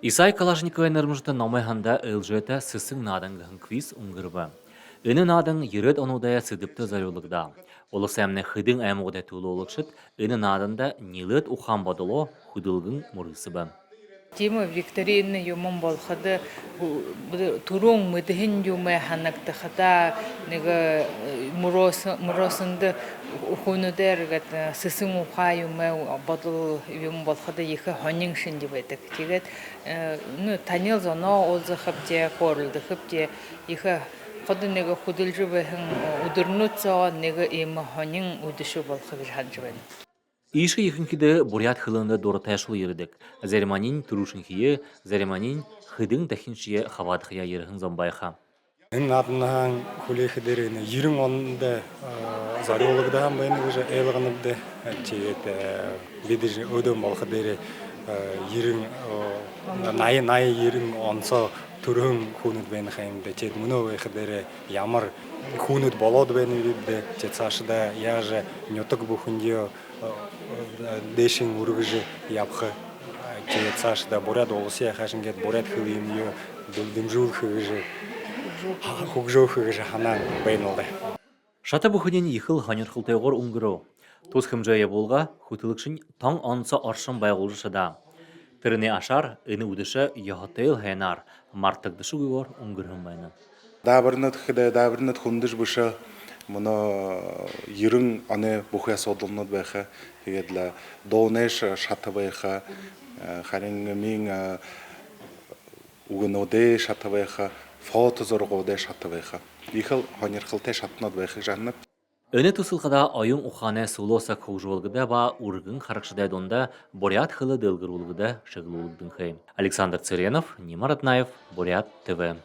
Исай Калашникова нэрмжта номайханда ылжета сысың надангын квиз унгырба. Үні надың ерет онудая сыдыпты зарюлыгда. Олы сәмне хыдың әмуғда тулы олықшыт, үні надында нилет ухан бадыло худылгын мұрысы ба. Тема викторины юмон болхады турун мыдыхин юмай ханакты хата нега муросынды ухунудер гат сысың уха юмай бодыл юм болхады ехе хонин шин деп айтык. Тегет ну танил зоно олзы хапте корылды хапте ехе ходы нега худылжы бэхэн удырнуцо нега ема хонин удышы болхады ханжыбен. Иші ехінкіді бурят хылында доротайшыл ердік. Зәреманин тұрушынхие, зәреманин хыдың тәхіншие хавадхия ерхін зомбайха. Эн адынан хулехи дерені ерің онында заролыгда хам бәйні уже эйлғаныбды чегет бедежі өдім балқы дері ерің найы ерің онса түрін хунуд бәйні қайымды чет мұны өйхі дері ямар хунуд болоды бәйні үйді чет сашыда яжы нетік бұхындео дешин ургыжы япхы чет сашыда бурят олысия хашын кет бурят хылыйым дымжул хыгыжы хукжоу хыгыжы ханан бәйн олды. Шата бұхынен ехыл ханер қылтайғыр ұңғыру. Тоз хымжая болға хүтілікшін таң анса аршын байғылжы шыда. Тіріне ашар, үні үдіші яғатайыл хайнар, мартықдышы ғығыр ұңғырым байны. Дабырнат хыда, дабырнат хундыш бұшы, мұны ерің аны бұхыя содылнат байқа, егеділі доунеш шаты байқа, харингі мен уғын оде шаты байқа, фото зорғы оде шаты байқа. Ехіл ханер қылтай шатынат байқа жанып. Өне тұсылғада айың ұқаны сұлоса көкжуылғыда ба ұрғын қарықшыдай донда Бурят хылы дылғыр ұлғыда шығылы ұлғдың хай. Александр Цыренов, Немар Атнаев, Бурят ТВ.